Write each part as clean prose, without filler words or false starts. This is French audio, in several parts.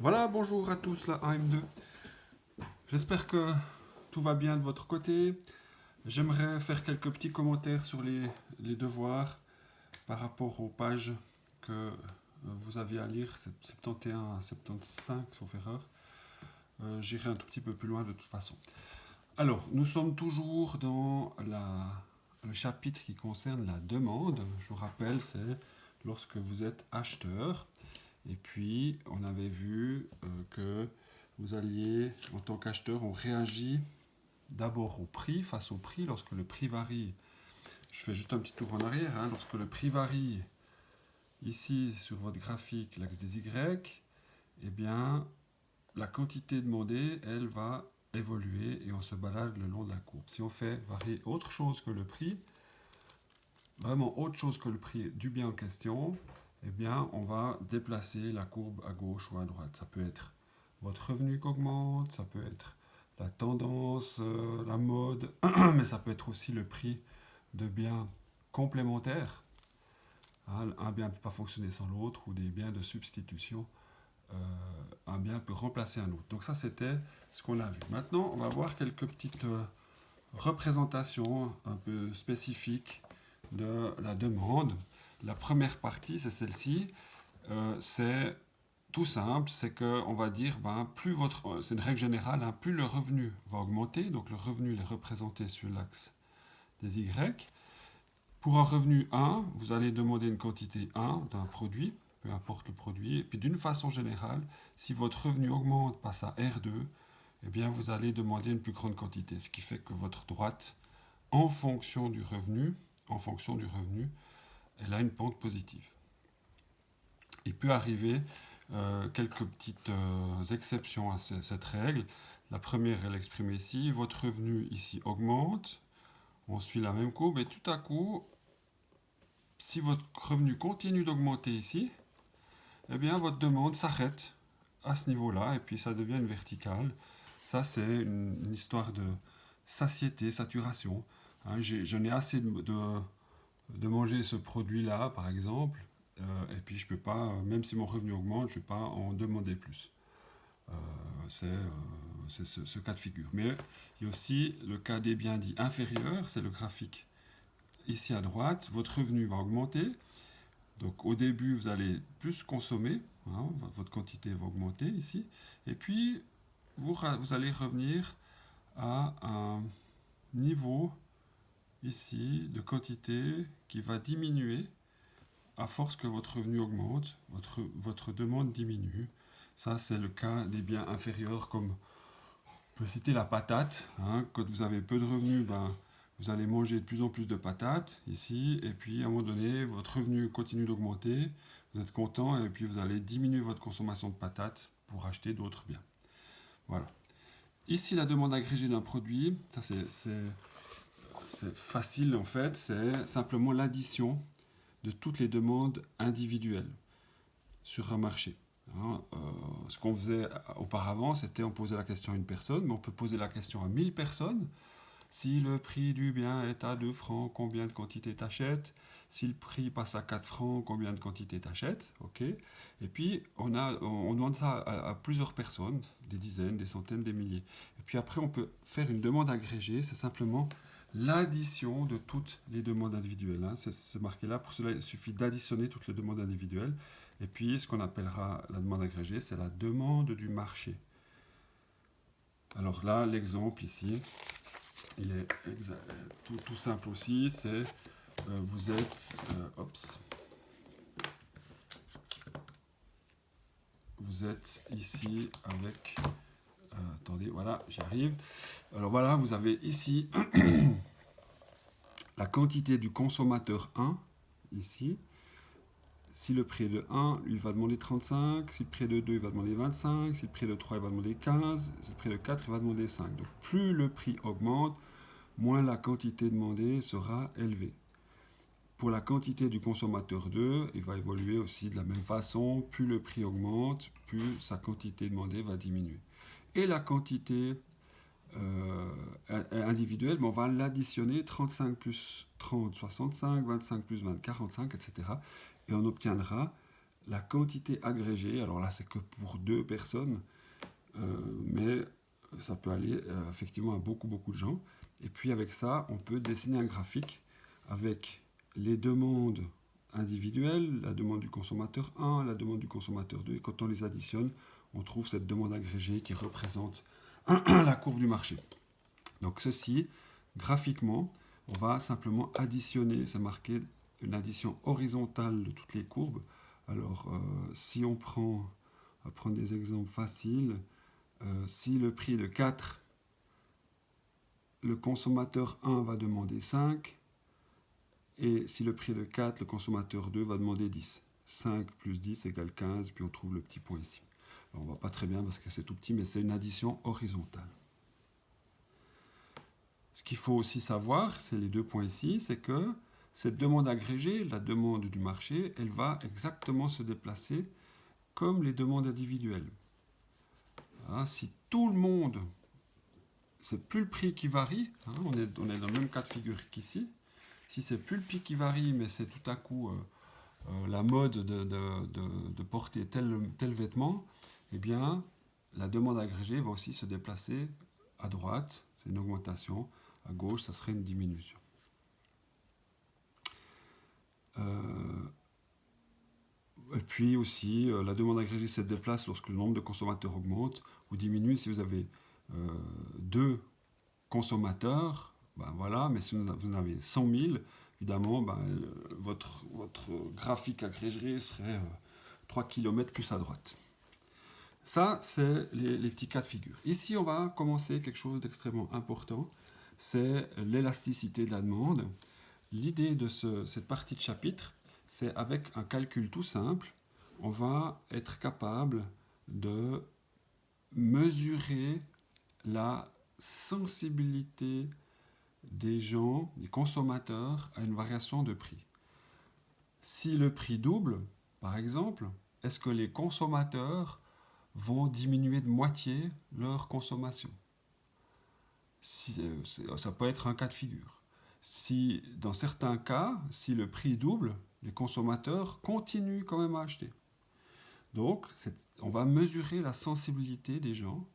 Voilà, bonjour à tous, la AM2. J'espère que tout va bien de votre côté. J'aimerais faire quelques petits commentaires sur les devoirs par rapport aux pages que vous aviez à lire, 71 à 75, sauf erreur. J'irai un tout petit peu plus loin de toute façon. Alors, nous sommes toujours dans le chapitre qui concerne la demande. Je vous rappelle, c'est lorsque vous êtes acheteur. Et puis, on avait vu que vous alliez, en tant qu'acheteur, on réagit d'abord au prix, face au prix. Lorsque le prix varie, je fais juste un petit tour en arrière, hein, lorsque le prix varie, ici, sur votre graphique, l'axe des Y, eh bien, la quantité demandée, elle va évoluer et on se balade le long de la courbe. Si on fait varier autre chose que le prix, vraiment autre chose que le prix du bien en question, eh bien, on va déplacer la courbe à gauche ou à droite. Ça peut être votre revenu qui augmente, ça peut être la tendance, la mode, mais ça peut être aussi le prix de biens complémentaires. Hein, un bien ne peut pas fonctionner sans l'autre, ou des biens de substitution. Euh, un bien peut remplacer un autre. Donc ça, c'était ce qu'on a vu. Maintenant, on va voir quelques petites représentations un peu spécifiques de la demande. La première partie, c'est celle-ci. C'est tout simple, c'est qu'on va dire, c'est une règle générale, hein, plus le revenu va augmenter, donc le revenu est représenté sur l'axe des Y. Pour un revenu 1, vous allez demander une quantité 1 d'un produit, peu importe le produit, et puis d'une façon générale, si votre revenu augmente, passe à R2, eh bien vous allez demander une plus grande quantité, ce qui fait que votre droite, en fonction du revenu, elle a une pente positive. Il peut arriver quelques petites exceptions à cette règle. La première, elle est exprimée ici. Votre revenu ici augmente. On suit la même courbe et tout à coup, si votre revenu continue d'augmenter ici, eh bien votre demande s'arrête à ce niveau-là et puis ça devient une verticale. Ça, c'est une histoire de satiété, saturation. Hein, j'en ai assez de manger ce produit-là, par exemple, et puis je peux pas, même si mon revenu augmente, je ne vais pas en demander plus. Euh, c'est ce cas de figure. Mais il y a aussi le cas des biens dits inférieurs, c'est le graphique ici à droite. Votre revenu va augmenter. Donc au début, vous allez plus consommer, hein, votre quantité va augmenter ici. Et puis, vous allez revenir à un niveau ici de quantité qui va diminuer à force que votre revenu augmente, votre demande diminue. Ça, c'est le cas des biens inférieurs, comme on peut citer la patate. Hein. Quand vous avez peu de revenus, vous allez manger de plus en plus de patates ici, et puis à un moment donné, votre revenu continue d'augmenter, vous êtes content, et puis vous allez diminuer votre consommation de patates pour acheter d'autres biens. Voilà. Ici, la demande agrégée d'un produit, ça c'est facile en fait, c'est simplement l'addition de toutes les demandes individuelles sur un marché. Hein, ce qu'on faisait auparavant, c'était on posait la question à une personne, mais on peut poser la question à 1000 personnes. Si le prix du bien est à 2 francs, combien de quantités t'achètes? Si le prix passe à 4 francs, combien de quantités t'achètes? Ok. Et puis, on demande ça à plusieurs personnes, des dizaines, des centaines, des milliers. Et puis après, on peut faire une demande agrégée, c'est simplement l'addition de toutes les demandes individuelles. Hein. C'est marqué là, pour cela, il suffit d'additionner toutes les demandes individuelles. Et puis, ce qu'on appellera la demande agrégée, c'est la demande du marché. Alors là, l'exemple ici, il est tout simple aussi, c'est vous êtes, vous êtes ici avec, attendez, voilà, j'y arrive. Alors voilà, vous avez ici la quantité du consommateur 1, ici. Si le prix est de 1, il va demander 35. Si le prix est de 2, il va demander 25. Si le prix est de 3, il va demander 15. Si le prix est de 4, il va demander 5. Donc plus le prix augmente, moins la quantité demandée sera élevée. Pour la quantité du consommateur 2, il va évoluer aussi de la même façon. Plus le prix augmente, plus sa quantité demandée va diminuer. Et la quantité individuelle, on va l'additionner 35 plus 30, 65, 25 plus 20, 45, etc. Et on obtiendra la quantité agrégée. Alors là, c'est que pour 2 personnes, mais ça peut aller effectivement à beaucoup de gens. Et puis avec ça, on peut dessiner un graphique avec les demandes individuelles, la demande du consommateur 1, la demande du consommateur 2. Et quand on les additionne, on trouve cette demande agrégée qui représente la courbe du marché. Donc ceci, graphiquement, on va simplement additionner, c'est marqué une addition horizontale de toutes les courbes. Alors si on va prendre des exemples faciles, si le prix est de 4, le consommateur 1 va demander 5, et si le prix est de 4, le consommateur 2 va demander 10. 5 plus 10 égale 15, puis on trouve le petit point ici. Alors on ne voit pas très bien parce que c'est tout petit, mais c'est une addition horizontale. Ce qu'il faut aussi savoir, c'est les 2 points ici, c'est que cette demande agrégée, la demande du marché, elle va exactement se déplacer comme les demandes individuelles. Hein, si tout le monde, c'est plus le prix qui varie, hein, on est dans le même cas de figure qu'ici, si c'est plus le prix qui varie, mais c'est tout à coup la mode de porter tel vêtement, eh bien, la demande agrégée va aussi se déplacer à droite, c'est une augmentation, à gauche, ça serait une diminution. Et puis aussi, la demande agrégée se déplace lorsque le nombre de consommateurs augmente ou diminue. Si vous avez 2 consommateurs, ben voilà, mais si vous en avez 100 000, évidemment, ben, votre graphique agrégé serait 3 km plus à droite. Ça, c'est les petits cas de figure. Ici, on va commencer quelque chose d'extrêmement important, c'est l'élasticité de la demande. L'idée de cette partie de chapitre, c'est avec un calcul tout simple, on va être capable de mesurer la sensibilité des gens, des consommateurs, à une variation de prix. Si le prix double, par exemple, est-ce que les consommateurs vont diminuer de moitié leur consommation? Ça peut être un cas de figure. Si, dans certains cas, si le prix double, les consommateurs continuent quand même à acheter. Donc, on va mesurer la sensibilité des gens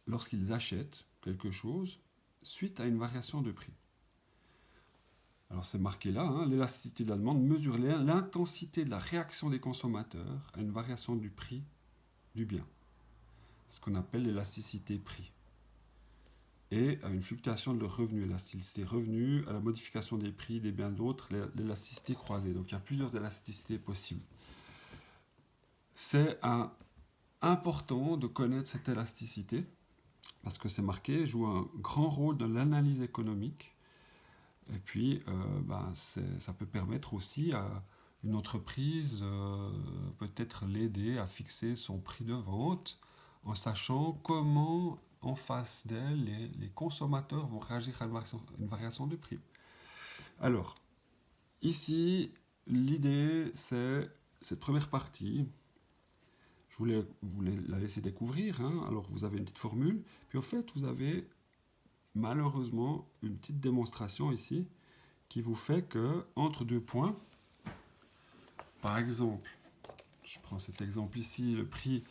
lorsqu'ils achètent quelque chose suite à une variation de prix. Alors c'est marqué là, hein, l'élasticité de la demande mesure l'intensité de la réaction des consommateurs à une variation du prix du bien. Ce qu'on appelle l'élasticité prix. Et à une fluctuation de revenu, l'élasticité revenu, à la modification des prix des biens d'autres, l'élasticité croisée. Donc il y a plusieurs élasticités possibles. C'est important de connaître cette élasticité, parce que c'est marqué, joue un grand rôle dans l'analyse économique. Et puis, ça peut permettre aussi à une entreprise, peut-être l'aider à fixer son prix de vente, en sachant comment, en face d'elle, les consommateurs vont réagir à une variation de prix. Alors, ici, l'idée, c'est cette première partie. Je voulais la laisser découvrir. Hein. Alors, vous avez une petite formule. Puis, en fait, vous avez malheureusement une petite démonstration ici qui vous fait que, entre 2 points, par exemple, je prends cet exemple ici, le prix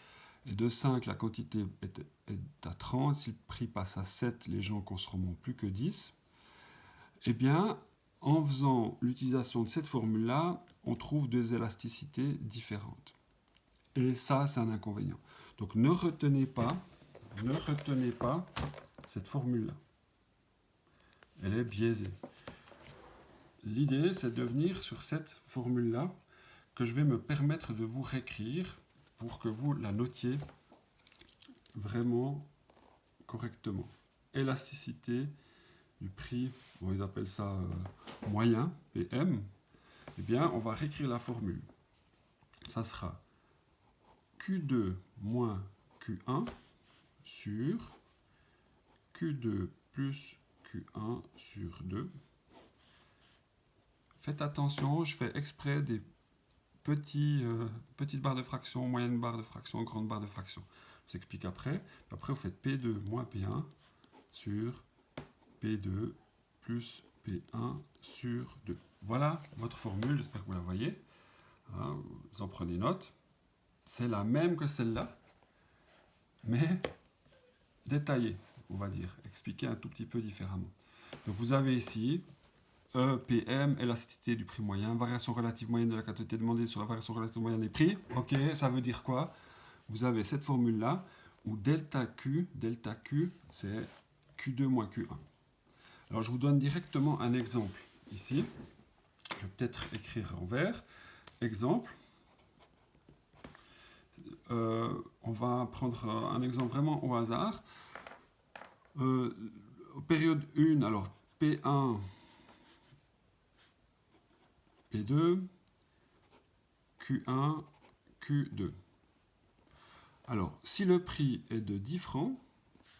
est de 5, la quantité est à 30, si le prix passe à 7, les gens consommeront plus que 10. Eh bien, en faisant l'utilisation de cette formule-là, on trouve 2 élasticités différentes. Et ça, c'est un inconvénient. Donc, ne retenez pas cette formule-là. Elle est biaisée. L'idée, c'est de venir sur cette formule-là que je vais me permettre de vous réécrire pour que vous la notiez vraiment correctement. Élasticité du prix, bon, ils appellent ça moyen, PM. Eh bien, on va réécrire la formule. Ça sera Q2 moins Q1 sur Q2 plus Q1 sur 2. Faites attention, je fais exprès des petites barres de fraction, moyenne barre de fraction, grande barre de fraction. Je vous explique après. Après, vous faites P2 moins P1 sur P2 plus P1 sur 2. Voilà votre formule, j'espère que vous la voyez. Hein, vous en prenez note. C'est la même que celle-là, mais détaillée, on va dire, expliquée un tout petit peu différemment. Donc vous avez ici E, PM, élasticité du prix moyen, variation relative moyenne de la quantité demandée sur la variation relative moyenne des prix. Ok, ça veut dire quoi? Vous avez cette formule-là, où delta Q, c'est Q2 moins Q1. Alors je vous donne directement un exemple ici. Je vais peut-être écrire en vert. Exemple. On va prendre un exemple vraiment au hasard. Période 1, alors P1, P2, Q1, Q2. Alors, si le prix est de 10 francs,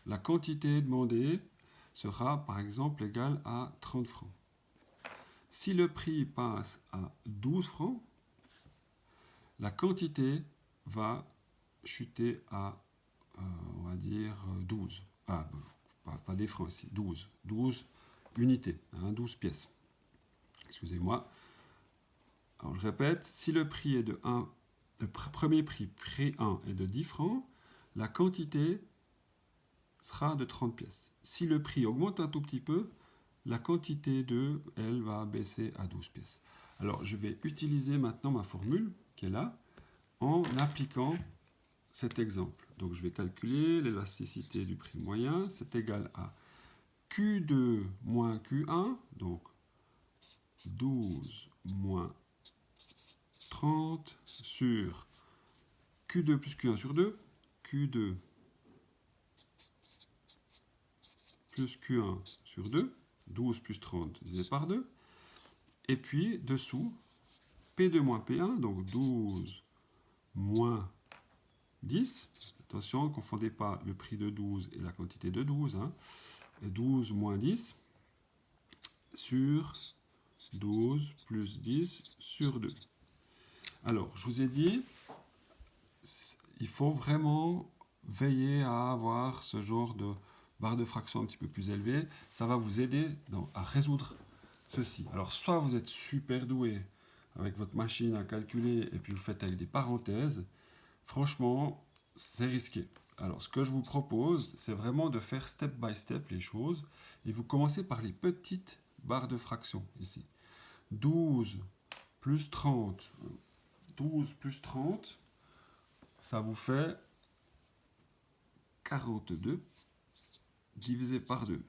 la quantité demandée sera par exemple égale à 30 francs. Si le prix passe à 12 francs, la quantité va chuter à, on va dire, 12. Ah, pas des francs ici, 12. 12 unités, 12 pièces. Excusez-moi. Alors je répète, si le prix est de 1, le premier prix 1 est de 10 francs, la quantité sera de 30 pièces. Si le prix augmente un tout petit peu, la quantité de, elle, va baisser à 12 pièces. Alors je vais utiliser maintenant ma formule, qui est là, en appliquant cet exemple. Donc je vais calculer l'élasticité du prix moyen, c'est égal à Q2 moins Q1, donc 12 moins 30 sur Q2 plus Q1 sur 2, Q2 plus Q1 sur 2, 12 plus 30 divisé par 2, et puis dessous, P2 moins P1, donc 12 moins 10, attention, ne confondez pas le prix de 12 et la quantité de 12, hein. Et 12 moins 10 sur 12 plus 10 sur 2. Alors, je vous ai dit, il faut vraiment veiller à avoir ce genre de barre de fraction un petit peu plus élevée. Ça va vous aider à résoudre ceci. Alors, soit vous êtes super doué avec votre machine à calculer et puis vous faites avec des parenthèses. Franchement, c'est risqué. Alors, ce que je vous propose, c'est vraiment de faire step by step les choses. Et vous commencez par les petites barres de fraction ici. 12 plus 30. 12 plus 30, ça vous fait 42 divisé par 2.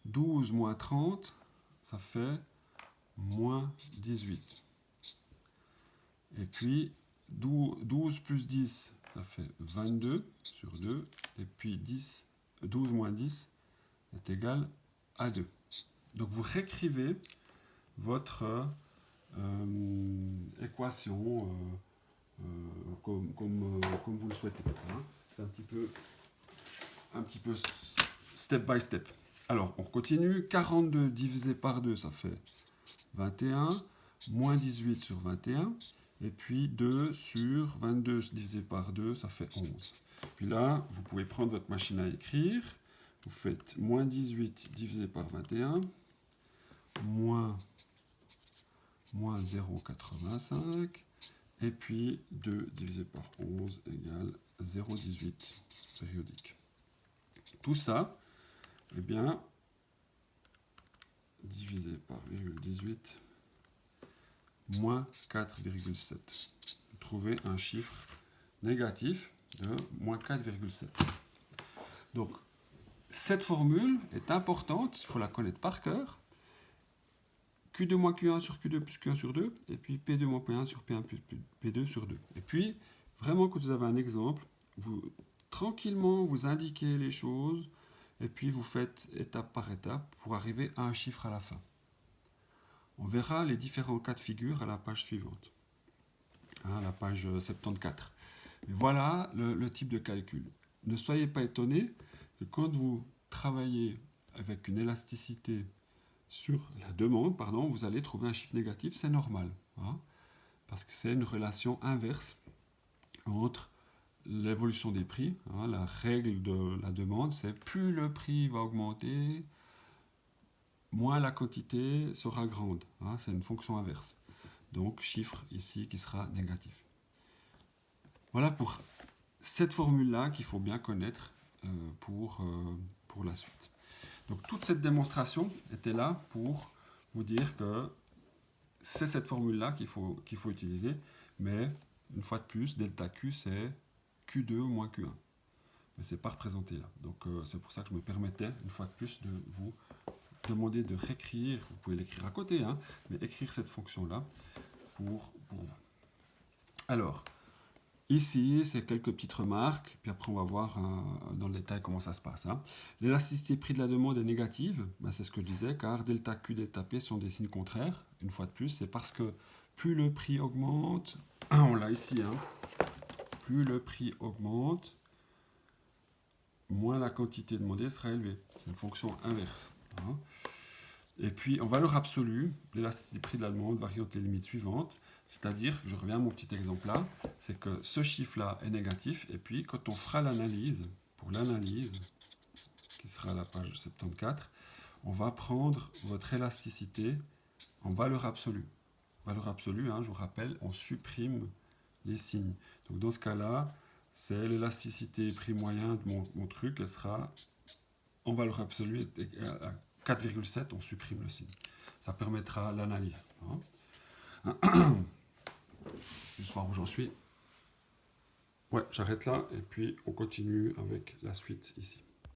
12 moins 30, ça fait moins 18. Et puis 12 plus 10, ça fait 22 sur 2. Et puis 12 moins 10 est égal à 2. Donc vous réécrivez votre équation comme vous le souhaitez. Hein. C'est un petit peu step by step. Alors, on continue. 42 divisé par 2, ça fait 21. Moins 18 sur 21. Et puis 2 sur 22 divisé par 2, ça fait 11. Puis là, vous pouvez prendre votre machine à écrire. Vous faites moins 18 divisé par 21. Moins 0,85. Et puis 2 divisé par 11 égale 0,18 périodique. Tout ça, eh bien, divisé par 0,18, moins 4,7. Vous trouvez un chiffre négatif de moins 4,7. Donc, cette formule est importante, il faut la connaître par cœur. Q2 moins Q1 sur Q2 plus Q1 sur 2, et puis P2 moins P1 sur P1 plus P2 sur 2. Et puis, vraiment, quand vous avez un exemple, vous tranquillement, vous indiquez les choses, et puis vous faites étape par étape pour arriver à un chiffre à la fin. On verra les différents cas de figure à la page suivante, à la page 74. Et voilà le type de calcul. Ne soyez pas étonnés que quand vous travaillez avec une élasticité sur la demande, vous allez trouver un chiffre négatif, c'est normal. Hein, parce que c'est une relation inverse entre l'évolution des prix. Hein, la règle de la demande, c'est plus le prix va augmenter, moins la quantité sera grande. Hein, c'est une fonction inverse. donc chiffre ici qui sera négatif. Voilà pour cette formule-là qu'il faut bien connaître pour la suite. Donc toute cette démonstration était là pour vous dire que c'est cette formule-là qu'il faut utiliser, mais une fois de plus, delta Q c'est Q2 moins Q1. Mais ce n'est pas représenté là. Donc c'est pour ça que je me permettais, une fois de plus, de vous demander de réécrire, vous pouvez l'écrire à côté, hein, mais écrire cette fonction-là pour vous. Alors, ici, c'est quelques petites remarques, puis après on va voir dans le détail comment ça se passe. Hein. L'élasticité prix de la demande est négative, ben, c'est ce que je disais, car delta Q, delta P sont des signes contraires. Une fois de plus, c'est parce que plus le prix augmente, on l'a ici, hein, plus le prix augmente, moins la quantité demandée sera élevée. C'est une fonction inverse. Hein. Et puis, en valeur absolue, l'élasticité prix de la demande varie entre les limites suivantes. C'est-à-dire, je reviens à mon petit exemple là, c'est que ce chiffre-là est négatif. Et puis, quand on fera l'analyse, pour l'analyse, qui sera à la page 74, on va prendre votre élasticité en valeur absolue. Valeur absolue, hein, je vous rappelle, on supprime les signes. Donc, dans ce cas-là, c'est l'élasticité prix moyen de mon truc, elle sera en valeur absolue 4,7, on supprime le signe. Ça permettra l'analyse. Hein. Juste voir où j'en suis. Ouais, j'arrête là et puis on continue avec la suite ici.